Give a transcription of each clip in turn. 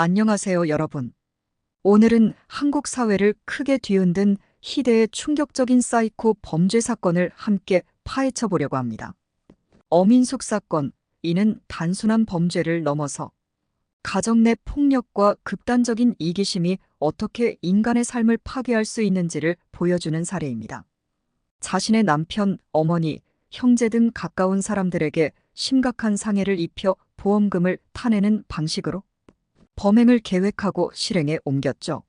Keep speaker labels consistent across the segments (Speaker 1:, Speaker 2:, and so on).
Speaker 1: 안녕하세요, 여러분. 오늘은 한국 사회를 크게 뒤흔든 희대의 충격적인 사이코 범죄 사건을 함께 파헤쳐 보려고 합니다. 어민숙 사건, 이는 단순한 범죄를 넘어서 가정 내 폭력과 극단적인 이기심이 어떻게 인간의 삶을 파괴할 수 있는지를 보여주는 사례입니다. 자신의 남편, 어머니, 형제 등 가까운 사람들에게 심각한 상해를 입혀 보험금을 타내는 방식으로 범행을 계획하고 실행에 옮겼죠.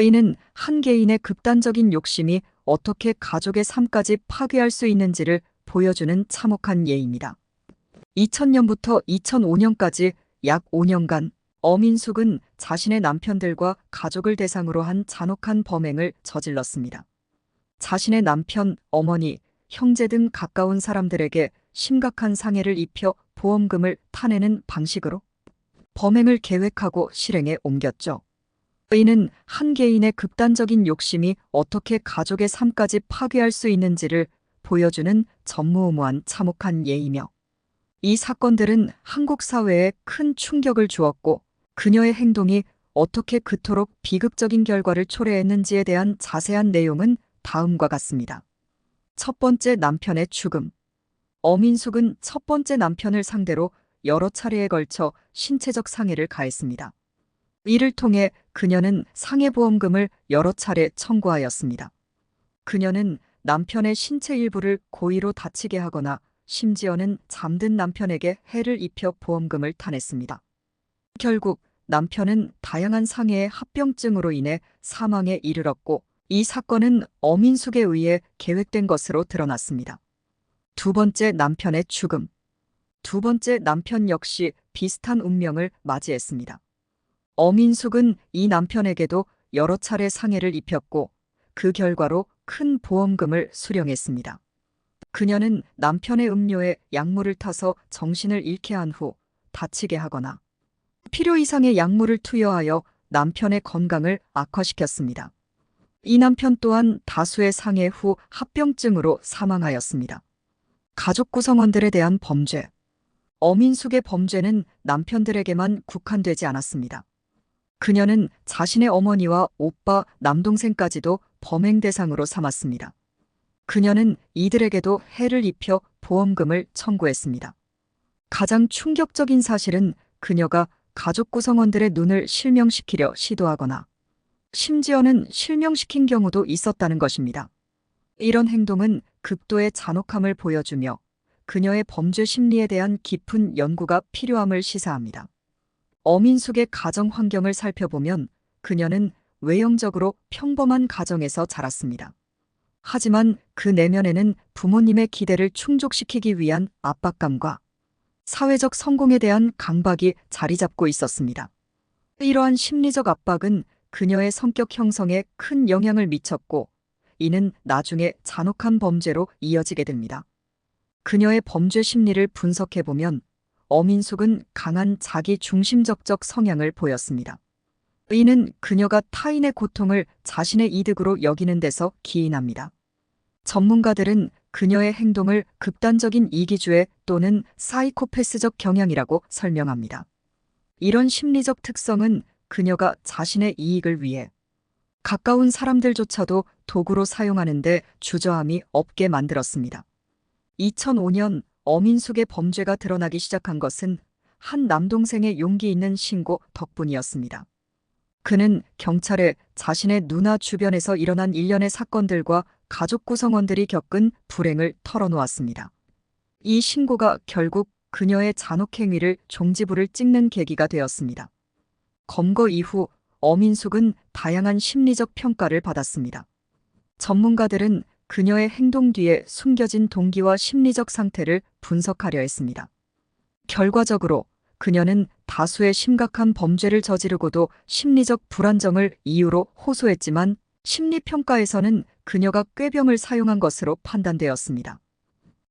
Speaker 1: 이는 한 개인의 극단적인 욕심이 어떻게 가족의 삶까지 파괴할 수 있는지를 보여주는 참혹한 예입니다. 2000년부터 2005년까지 약 5년간 어민숙은 자신의 남편들과 가족을 대상으로 한 잔혹한 범행을 저질렀습니다. 자신의 남편, 어머니, 형제 등 가까운 사람들에게 심각한 상해를 입혀 보험금을 타내는 방식으로 범행을 계획하고 실행에 옮겼죠. 이는 한 개인의 극단적인 욕심이 어떻게 가족의 삶까지 파괴할 수 있는지를 보여주는 전무후무한 참혹한 예이며, 이 사건들은 한국 사회에 큰 충격을 주었고 그녀의 행동이 어떻게 그토록 비극적인 결과를 초래했는지에 대한 자세한 내용은 다음과 같습니다. 첫 번째, 남편의 죽음. 어민숙은 첫 번째 남편을 상대로 여러 차례에 걸쳐 신체적 상해를 가했습니다. 이를 통해 그녀는 상해보험금을 여러 차례 청구하였습니다. 그녀는 남편의 신체 일부를 고의로 다치게 하거나 심지어는 잠든 남편에게 해를 입혀 보험금을 타냈습니다. 결국 남편은 다양한 상해의 합병증으로 인해 사망에 이르렀고, 이 사건은 어민숙에 의해 계획된 것으로 드러났습니다. 두 번째, 남편의 죽음. 두 번째 남편 역시 비슷한 운명을 맞이했습니다. 어민숙은 이 남편에게도 여러 차례 상해를 입혔고 그 결과로 큰 보험금을 수령했습니다. 그녀는 남편의 음료에 약물을 타서 정신을 잃게 한 후 다치게 하거나 필요 이상의 약물을 투여하여 남편의 건강을 악화시켰습니다. 이 남편 또한 다수의 상해 후 합병증으로 사망하였습니다. 가족 구성원들에 대한 범죄. 어민숙의 범죄는 남편들에게만 국한되지 않았습니다. 그녀는 자신의 어머니와 오빠, 남동생까지도 범행 대상으로 삼았습니다. 그녀는 이들에게도 해를 입혀 보험금을 청구했습니다. 가장 충격적인 사실은 그녀가 가족 구성원들의 눈을 실명시키려 시도하거나 심지어는 실명시킨 경우도 있었다는 것입니다. 이런 행동은 극도의 잔혹함을 보여주며 그녀의 범죄 심리에 대한 깊은 연구가 필요함을 시사합니다. 어민숙의 가정 환경을 살펴보면 그녀는 외형적으로 평범한 가정에서 자랐습니다. 하지만 그 내면에는 부모님의 기대를 충족시키기 위한 압박감과 사회적 성공에 대한 강박이 자리 잡고 있었습니다. 이러한 심리적 압박은 그녀의 성격 형성에 큰 영향을 미쳤고, 이는 나중에 잔혹한 범죄로 이어지게 됩니다. 그녀의 범죄 심리를 분석해보면 어민숙은 강한 자기 중심적적 성향을 보였습니다. 이는 그녀가 타인의 고통을 자신의 이득으로 여기는 데서 기인합니다. 전문가들은 그녀의 행동을 극단적인 이기주의 또는 사이코패스적 경향이라고 설명합니다. 이런 심리적 특성은 그녀가 자신의 이익을 위해 가까운 사람들조차도 도구로 사용하는데 주저함이 없게 만들었습니다. 2005년 어민숙의 범죄가 드러나기 시작한 것은 한 남동생의 용기 있는 신고 덕분이었습니다. 그는 경찰에 자신의 누나 주변에서 일어난 일련의 사건들과 가족 구성원들이 겪은 불행을 털어놓았습니다. 이 신고가 결국 그녀의 잔혹행위를 종지부를 찍는 계기가 되었습니다. 검거 이후 어민숙은 다양한 심리적 평가를 받았습니다. 전문가들은 그녀의 행동 뒤에 숨겨진 동기와 심리적 상태를 분석하려 했습니다. 결과적으로 그녀는 다수의 심각한 범죄를 저지르고도 심리적 불안정을 이유로 호소했지만, 심리평가에서는 그녀가 꾀병을 사용한 것으로 판단되었습니다.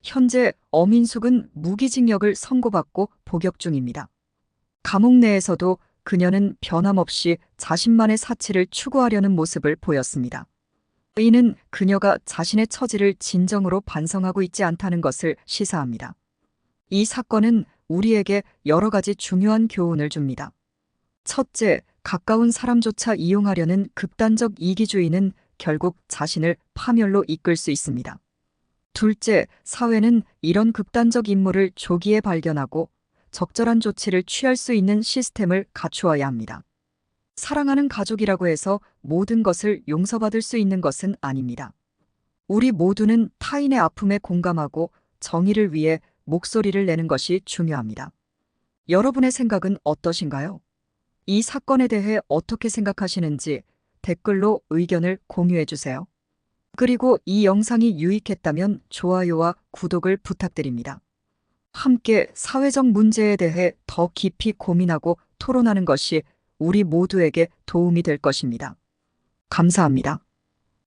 Speaker 1: 현재 어민숙은 무기징역을 선고받고 복역 중입니다. 감옥 내에서도 그녀는 변함없이 자신만의 사치를 추구하려는 모습을 보였습니다. 이는 그녀가 자신의 처지를 진정으로 반성하고 있지 않다는 것을 시사합니다. 이 사건은 우리에게 여러 가지 중요한 교훈을 줍니다. 첫째, 가까운 사람조차 이용하려는 극단적 이기주의는 결국 자신을 파멸로 이끌 수 있습니다. 둘째, 사회는 이런 극단적 인물을 조기에 발견하고 적절한 조치를 취할 수 있는 시스템을 갖추어야 합니다. 사랑하는 가족이라고 해서 모든 것을 용서받을 수 있는 것은 아닙니다. 우리 모두는 타인의 아픔에 공감하고 정의를 위해 목소리를 내는 것이 중요합니다. 여러분의 생각은 어떠신가요? 이 사건에 대해 어떻게 생각하시는지 댓글로 의견을 공유해 주세요. 그리고 이 영상이 유익했다면 좋아요와 구독을 부탁드립니다. 함께 사회적 문제에 대해 더 깊이 고민하고 토론하는 것이 우리 모두에게 도움이 될 것입니다. 감사합니다.